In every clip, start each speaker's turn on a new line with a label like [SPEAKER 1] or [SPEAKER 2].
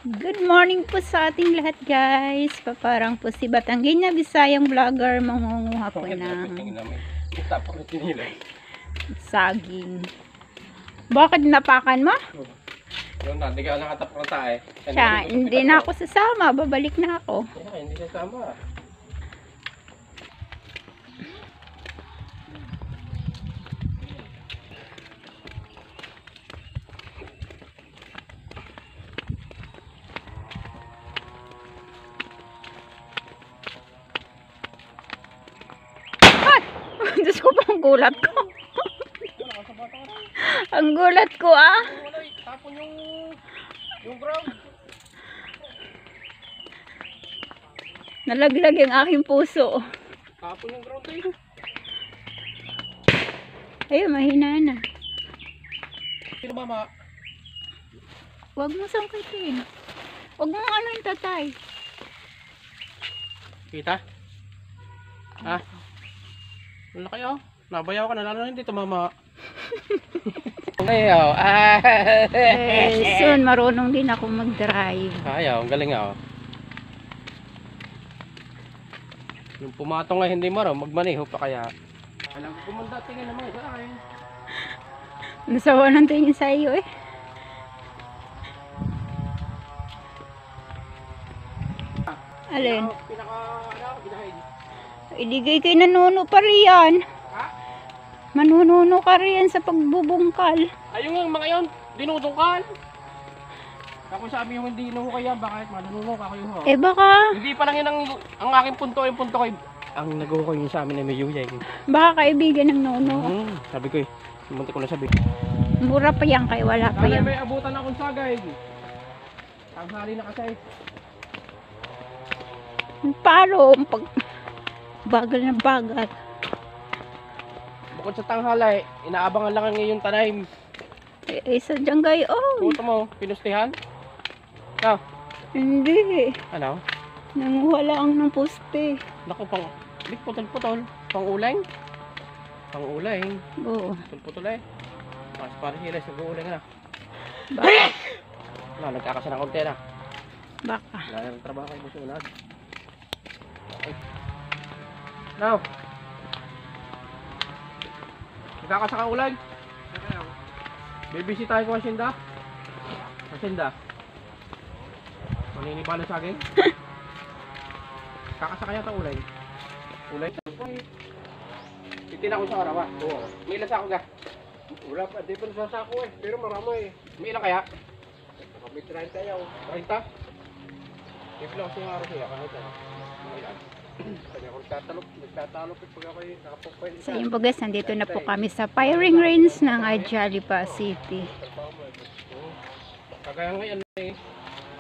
[SPEAKER 1] Good morning po sa ating lahat guys. Paparang po si Batanggina Bisayang vlogger mangunguha po ng saging. Bakit napakan mo?
[SPEAKER 2] Yun na, hindi ka nakatap ng tae.
[SPEAKER 1] Siya, hindi na ako sasama. Babalik na ako.
[SPEAKER 2] Yeah, hindi sasama.
[SPEAKER 1] Diyos ko pa ang gulat ko. Ang gulat ko ah.
[SPEAKER 2] Tapon yung ground.
[SPEAKER 1] Nalaglag yung aking puso.
[SPEAKER 2] Tapon yung ground eh.
[SPEAKER 1] Ayun, mahina na.
[SPEAKER 2] Sino mama?
[SPEAKER 1] Huwag mo sangkitin. Huwag mo ano yung tatay.
[SPEAKER 2] Kita? Ha? Wala kayo. Nabayaw ka na lalo na hindi tumama. Ngayon.
[SPEAKER 1] Soon, marunong din ako mag-drive.
[SPEAKER 2] Ayaw, ang galing ako. Yung pumatong nga hindi marunong, magmaneho pa kaya. Alam ko kumanda tingin naman sa akin.
[SPEAKER 1] Nasawa ng tingin sa iyo eh. Alin?
[SPEAKER 2] Ginahin.
[SPEAKER 1] Iligay kay nanuno pa riyan.
[SPEAKER 2] Ha?
[SPEAKER 1] Manununo ka riyan sa pagbubungkal.
[SPEAKER 2] Ayun nga mga yun, dinudungkal. Ako sabi yung hindi nuho kaya, bakit manununo ka kayo ho?
[SPEAKER 1] Eh baka,
[SPEAKER 2] Hindi pa lang yun ang aking punto, yung punto ko. Ang nag-uho yun sa amin ay may yuyay.
[SPEAKER 1] baka kaibigan ng nono.
[SPEAKER 2] Sabi ko eh, munti ko na sabi.
[SPEAKER 1] Mura pa yan kay wala pa
[SPEAKER 2] Kaya
[SPEAKER 1] yan.
[SPEAKER 2] may abutan akong sagay. Tanghali na kasi.
[SPEAKER 1] Paano? Pag bagal na bagal.
[SPEAKER 2] Bukod sa tanghalay, inaabangan lang ang iyong tanim.
[SPEAKER 1] Eh sadyang gayon.
[SPEAKER 2] Puto mo, pinustihan? Ah,
[SPEAKER 1] Hindi.
[SPEAKER 2] ano?
[SPEAKER 1] Nanguha lang ng poste.
[SPEAKER 2] Naku, di putol-putol. Pang-uling? Pang-uling.
[SPEAKER 1] Oo.
[SPEAKER 2] Putol-putol eh. Mas parang sila sa uling na.
[SPEAKER 1] Baka.
[SPEAKER 2] Nagkakasa ng konti na.
[SPEAKER 1] Baka.
[SPEAKER 2] Wala nang trabaho kayo sa unad. Now. Nagkakasa kang ulag. Bibisi tayo kung asinda. Asinda. Maninibala sa akin. Kakasa kaya itong ulay. Ulay? Titin ako sa araw ah. Oo. May ilan sa ako ga? Wala pa. Di pa sa sako eh. Pero marami eh. May ilan kaya? May 30 yaw. 30? Hindi lang kasi yung araw siya. Kahit ano. May ilan. Kanya kung nagtatalop pag ako yung nakapagpain.
[SPEAKER 1] Sa yung bagas, nandito na po kami sa firing range ng Ajalipa City.
[SPEAKER 2] Kagaya ngayon eh.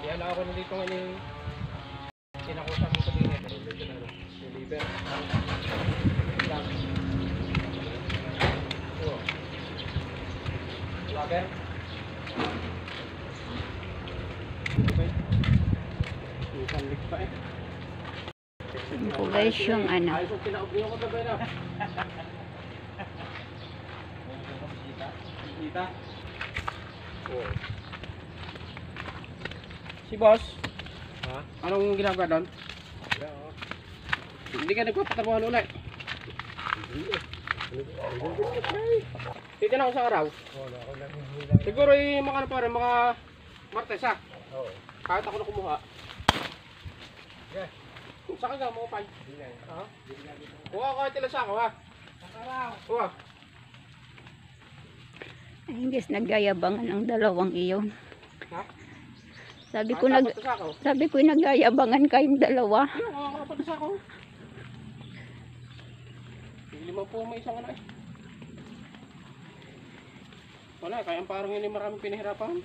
[SPEAKER 2] Kaya ako na dito ngayon eh. Sinakusap ko din eh. Deliver. Lager. Isang lig pa eh.
[SPEAKER 1] Yung po guys yung ano.
[SPEAKER 2] Ayos yung pinaubniyo ko tabi na. Kita? Oo. Si boss? Ha? Anong ginagawa doon? Hindi ka nagpapatrabaho ulit? Titin ako sa araw? Siguro yung mga ano pa rin, mga Martes ha? Oo. Kahit ako na kumuha. Saan ka mo pay? Ha? Kuha ko kahit ilan sa ako ha? Kuha.
[SPEAKER 1] Ay guys, naggayabangan ang dalawang iyon.
[SPEAKER 2] Ha?
[SPEAKER 1] Sabi ko naggayabangan kayong dalawa.
[SPEAKER 2] Ano, makakapag sa ako. Lima po may isang ano eh. Wala, kaya ang parang yun ay maraming pinahirapan.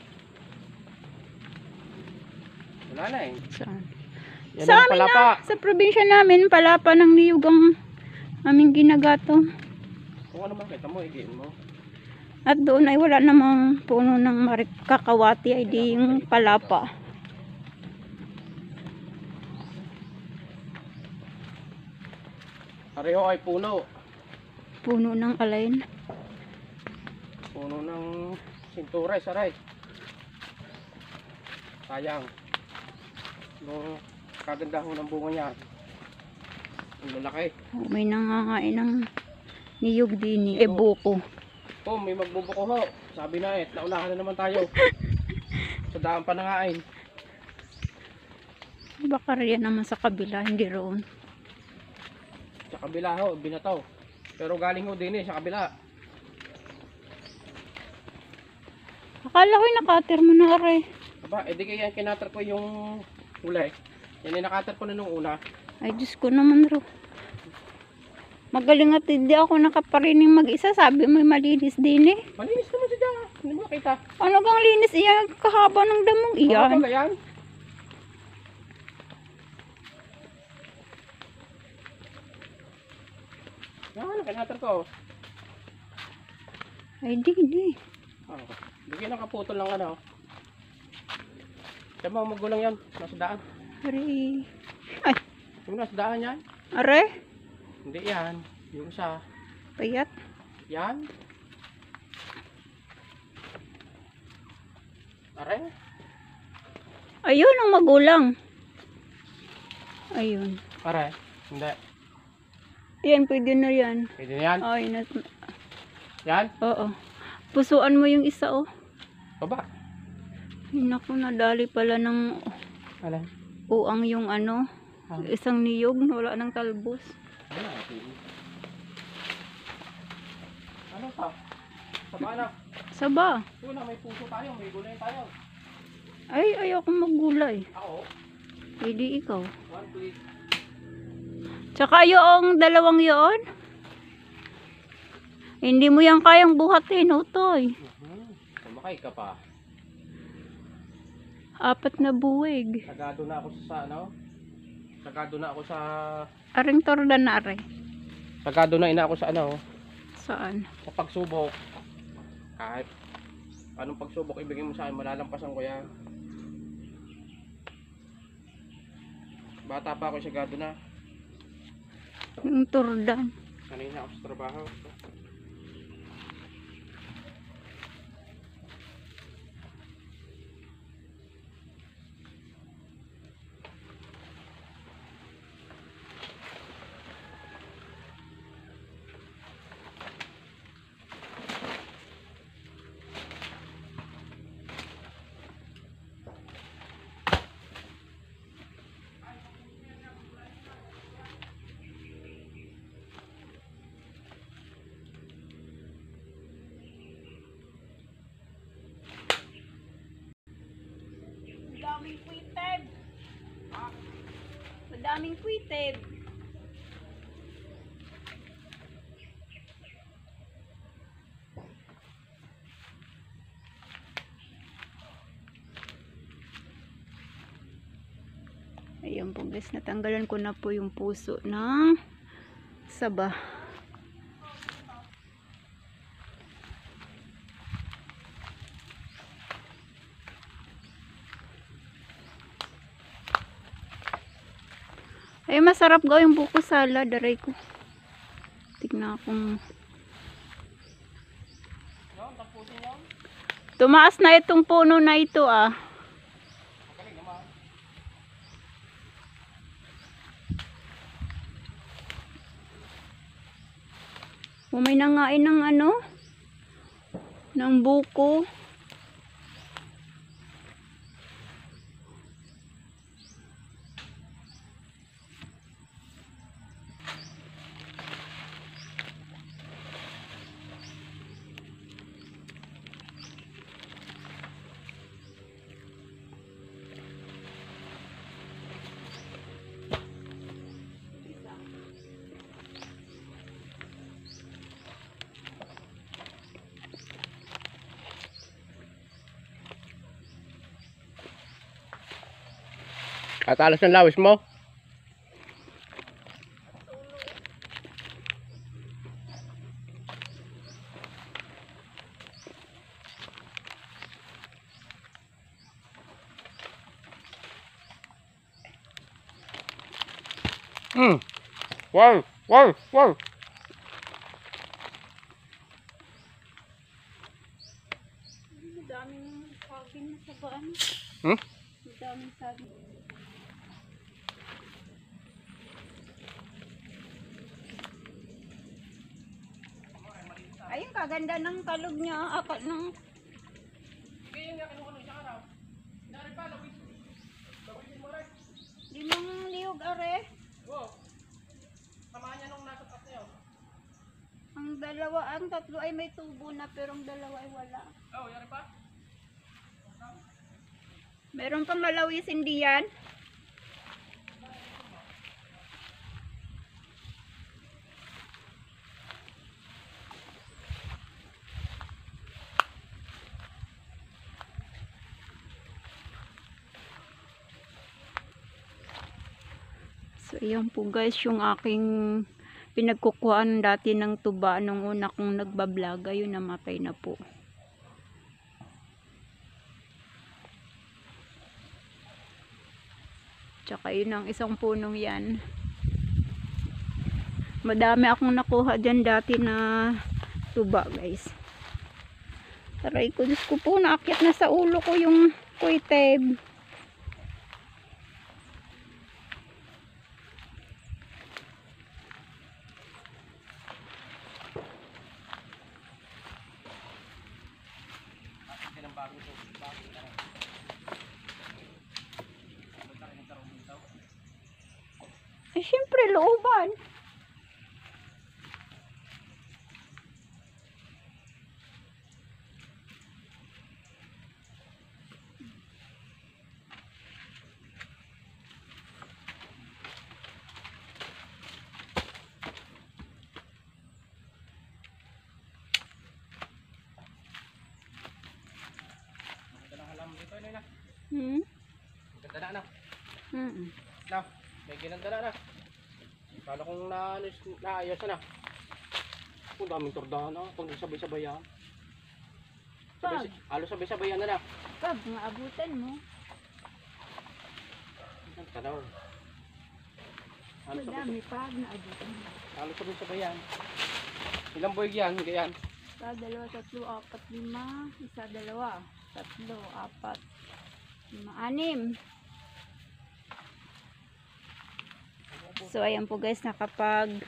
[SPEAKER 2] Wala na eh.
[SPEAKER 1] Saan?
[SPEAKER 2] Yan
[SPEAKER 1] Sa
[SPEAKER 2] ang
[SPEAKER 1] amin
[SPEAKER 2] palapa.
[SPEAKER 1] na, sa probinsya namin, palapa ng niyugang aming ginagato.
[SPEAKER 2] Kung ano man kita mo, igiin mo.
[SPEAKER 1] At doon ay wala namang puno ng kakawati ay di yung palapa.
[SPEAKER 2] Pareho ay puno.
[SPEAKER 1] Puno ng alain.
[SPEAKER 2] Puno ng sinturay, saray. Sayang. Nung kaganda ho ng bunga niya. Ang lalaki.
[SPEAKER 1] Oh, may nangangain ng niyog din eh. Buko.
[SPEAKER 2] Oh, may magbubuko ho. Sabi na naunahan na naman tayo. Sa daan pa nangain.
[SPEAKER 1] Baka riyan naman sa kabila, hindi roon.
[SPEAKER 2] Sa kabila ho, binataw. Pero galing ho din sa kabila.
[SPEAKER 1] Akala ko'y nakater mo na are.
[SPEAKER 2] Aba, edi kaya kinatar ko yung kulay. Yan ay nakatar ko na nung una.
[SPEAKER 1] Ay, Diyos ko naman ro. Magaling at hindi ako nakaparining mag-isa. Sabi mo malinis din eh.
[SPEAKER 2] Malinis naman siya dyan. Hindi mo makita.
[SPEAKER 1] Ano bang linis iyan? Kahaba ng damong iyan.
[SPEAKER 2] Ano ba yan? Yan, kinatar ko.
[SPEAKER 1] Ay, di.
[SPEAKER 2] Oh, bigyan nakaputol lang ano. Diyan mo, magulang yan. Nasa daan.
[SPEAKER 1] Are. Ay,
[SPEAKER 2] Yung nasa daan yan.
[SPEAKER 1] are.
[SPEAKER 2] Hindi yan. Yung isa.
[SPEAKER 1] Payat.
[SPEAKER 2] Yan. Are.
[SPEAKER 1] Ayun ang magulang. Ayun.
[SPEAKER 2] Are. Hindi.
[SPEAKER 1] Yan, pwede na yan.
[SPEAKER 2] Pwede na yan.
[SPEAKER 1] Ay,
[SPEAKER 2] Yan.
[SPEAKER 1] oo. Pusuan mo yung isa oh.
[SPEAKER 2] Baba.
[SPEAKER 1] Ay, naku, nadali pala ng
[SPEAKER 2] Alin?
[SPEAKER 1] uang yung ano. Isang niyog, wala ng talbos.
[SPEAKER 2] Ano pa? Saba na.
[SPEAKER 1] Saba.
[SPEAKER 2] Yun na, may puso tayo. May gulay tayo.
[SPEAKER 1] Ay, ayoko maggulay.
[SPEAKER 2] Ako.
[SPEAKER 1] Pwede ikaw.
[SPEAKER 2] One please.
[SPEAKER 1] Tsaka yung dalawang yun. Hindi mo yan kayang buhatin, utoy.
[SPEAKER 2] Kumakay ka pa.
[SPEAKER 1] 4 na buwig.
[SPEAKER 2] Sagado na ako sa ano? Sagado na ako sa...
[SPEAKER 1] Aring torda na are.
[SPEAKER 2] Sagado na ina ako sa ano?
[SPEAKER 1] Saan?
[SPEAKER 2] Sa pagsubok. Kahit anong pagsubok ibigay mo sa akin, malalampasan ko yan. Bata pa ako, sagado na.
[SPEAKER 1] Yung tordan.
[SPEAKER 2] Kanina ako sa trabaho.
[SPEAKER 1] Madaming kwiteb. Madaming kwiteb. Ayan po guys, natanggalan ko na po yung puso ng saba. Ay, masarap gawing buko salad. Aray ko. Tignan akong... Tumaas na itong puno na ito ah. May nangain ng ano? Ng buko.
[SPEAKER 2] At alas ng lawis mo? Wow! Wow! Wow!
[SPEAKER 1] Madaming saging na sabaan.
[SPEAKER 2] Hmm?
[SPEAKER 1] Madaming saging. Ayun, kaganda ng talog niya. Apat ng...
[SPEAKER 2] Sige yun nga, kinuha ng isang araw. Dari pa, lawisin mo rin.
[SPEAKER 1] Limang liyog are.
[SPEAKER 2] Oo. Samahan niya nung nasa taas na yun.
[SPEAKER 1] Ang dalawa, ang tatlo ay may tubo na pero ang dalawa ay wala.
[SPEAKER 2] Oo, yari pa.
[SPEAKER 1] Meron pang lalawisin diyan. So, ayan po guys, yung aking pinagkukuhaan dati ng tuba nung una kong nagbablog, ayun namatay na po. Tsaka yun ang isang punong yan. Madami akong nakuha dyan dati na tuba guys. Taray ko, Diyos ko po, naakyat na sa ulo ko yung kuiteb. Eh, syempre, looban. Hmm?
[SPEAKER 2] Ganda na, anak.
[SPEAKER 1] Hmm.
[SPEAKER 2] Na, may ginanda na, anak. Kala kong naayos na. Kung daming tordahan, kung sabay-sabay yan.
[SPEAKER 1] Pag,
[SPEAKER 2] Halos sabay-sabay yan, anak.
[SPEAKER 1] pag, mga abutan mo.
[SPEAKER 2] Tanaw. Halos sabay-
[SPEAKER 1] Madami pag na abutan mo.
[SPEAKER 2] halos sabay-sabay yan. Ilang boy yan, ganyan.
[SPEAKER 1] Isa, dalawa, tatlo, apat, lima. Isa, dalawa, tatlo, apat, lima, anim. So, ayan po guys, nakapag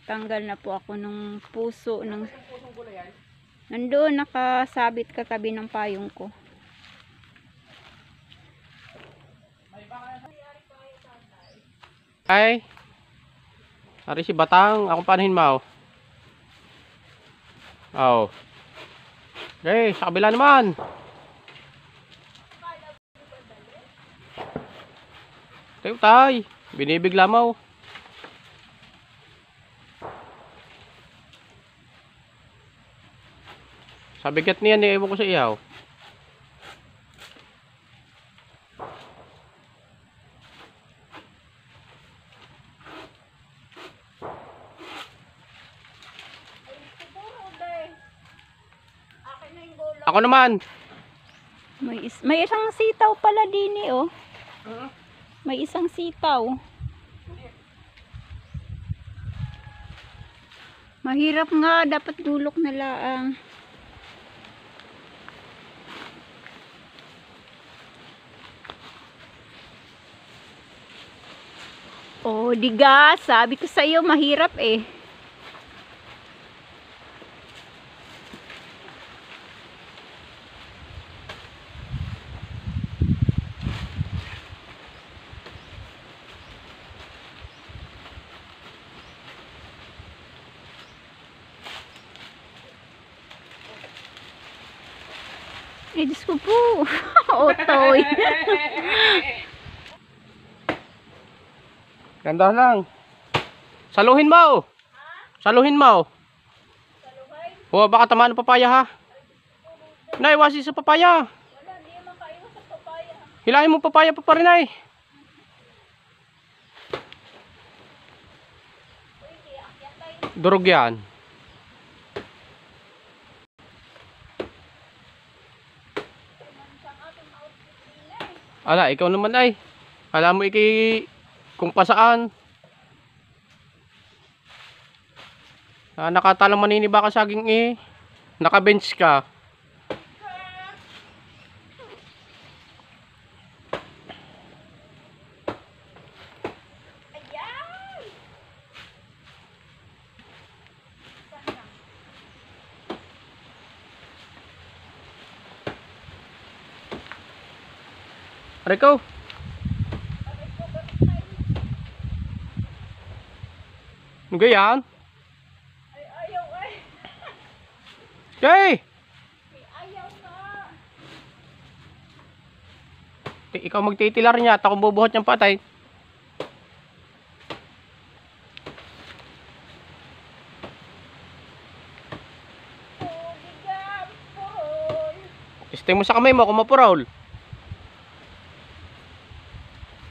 [SPEAKER 1] tanggal na po ako ng puso.
[SPEAKER 2] Pusong gulay yan.
[SPEAKER 1] Nandoon, nakasabit katabi ng payong ko.
[SPEAKER 2] Ay, ari si Batang, akong panuhin mo. Oh. Okay, sa kabila naman. Tayo tay, binibigla mo. Sa bigat niyan, ewan ko sa iyaw. Ako naman.
[SPEAKER 1] May isang sitaw pala din eh, oh. May isang sitaw. Mahirap nga, dapat dulok na laang. Oh, diga, sabi ko sa iyo mahirap eh. Eh, Diyos ko po. Otoy.
[SPEAKER 2] Ganda lang. Saluhin mo. Saluhin mo. O, baka tamaan ng papaya ha. Naiwasi sa papaya.
[SPEAKER 1] Wala, hindi makaiwas sa papaya.
[SPEAKER 2] Hilahin mo papaya pa rin ay. Durog yan. Ala, ikaw naman ay. Alam mo kung pasaan. Nakatalang maniniba ka saging eh. Nakabench ka. Aray ko. Ano ganyan?
[SPEAKER 1] Ay, ayaw ay.
[SPEAKER 2] Jay!
[SPEAKER 1] Ayaw na.
[SPEAKER 2] Ikaw magtitilar niya at ako bubuhat niyang patay.
[SPEAKER 1] Bigam, purol.
[SPEAKER 2] Stay mo sa kamay mo kung mapuraol.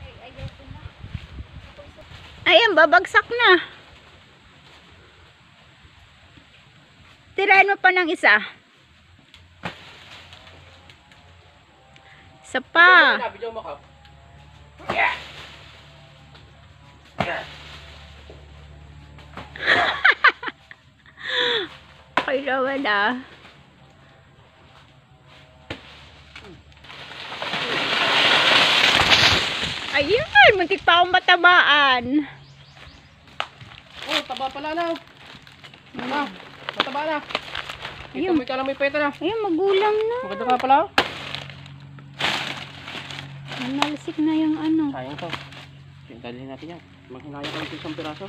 [SPEAKER 1] Ay, ayaw ko na. Ayan, babagsak na. Tirahin mo pa ng isa. Isa pa.
[SPEAKER 2] Video mo ka.
[SPEAKER 1] Kailangan na. Ayan, muntik pa akong matabaan.
[SPEAKER 2] Oh, taba pala na. Ah, mataba na. Ito
[SPEAKER 1] Ayun.
[SPEAKER 2] may kalamay peta na.
[SPEAKER 1] Ayan, magulang na.
[SPEAKER 2] Maganda nga pala.
[SPEAKER 1] Nanalsik na yung ano.
[SPEAKER 2] Sayang to. Dalhin natin yan. Maghinaya ka ng isang piraso.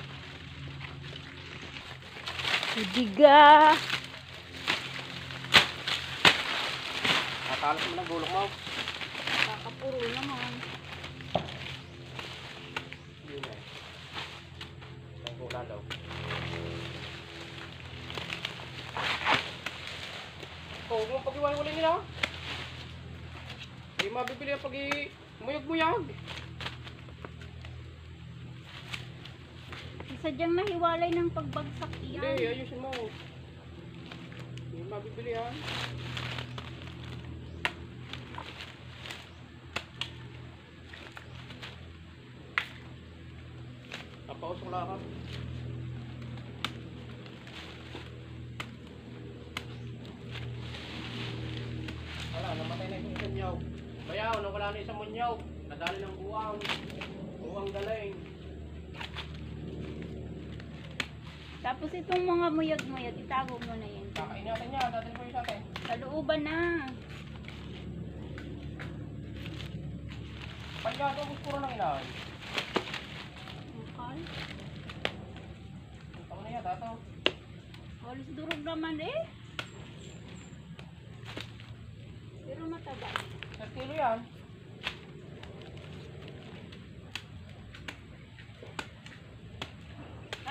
[SPEAKER 1] Diga.
[SPEAKER 2] Nakalas mo ng gulong mo.
[SPEAKER 1] Kakapuro naman.
[SPEAKER 2] Yun eh. Ang gula daw. Oh, kung pag-iwan-ulit nila. Hindi mabibili ang pag-muyag-muyag.
[SPEAKER 1] Sadyang nahiwalay ng pagbagsak
[SPEAKER 2] Hindi,
[SPEAKER 1] iyan.
[SPEAKER 2] ayusin mo. Hindi mabibili yan. Napausok lang ka. Wala, namatay na isang munyaw. Bayaw, nawala na isang munyaw. Nadali ng buwang. Buwang galing.
[SPEAKER 1] Tapos itong mga muyag-muyag, itago mo na yan.
[SPEAKER 2] Kakain natin niya, datin ko yung sa atin.
[SPEAKER 1] Sa looban na.
[SPEAKER 2] Pagkato, gusto ko ng ilaw.
[SPEAKER 1] Okay.
[SPEAKER 2] Ang tao na yan, dato.
[SPEAKER 1] Walis durog naman eh. Pero mataba.
[SPEAKER 2] Sa kilo yan.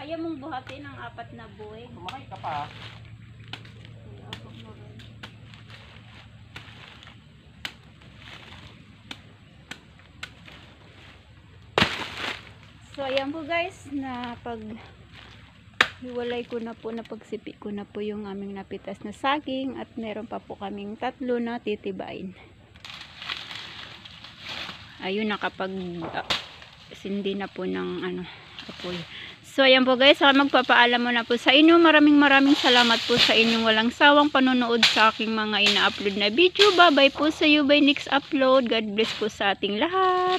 [SPEAKER 1] Kaya mong buhatin ang 4 na buhay.
[SPEAKER 2] Sumakay ka pa.
[SPEAKER 1] So ayan po guys, na pag hiwalay ko na po, na pagsipi ko na po yung aming napitas na saging at meron pa po kaming 3 na titibain. Ayun, nakapag sindi na po ng ano, apoy. So ayan po guys, magpapaalam mo na po sa inyo. Maraming salamat po sa inyong walang sawang panonood sa aking mga ina-upload na video. Bye bye po sa you by next upload. God bless po sa ating lahat.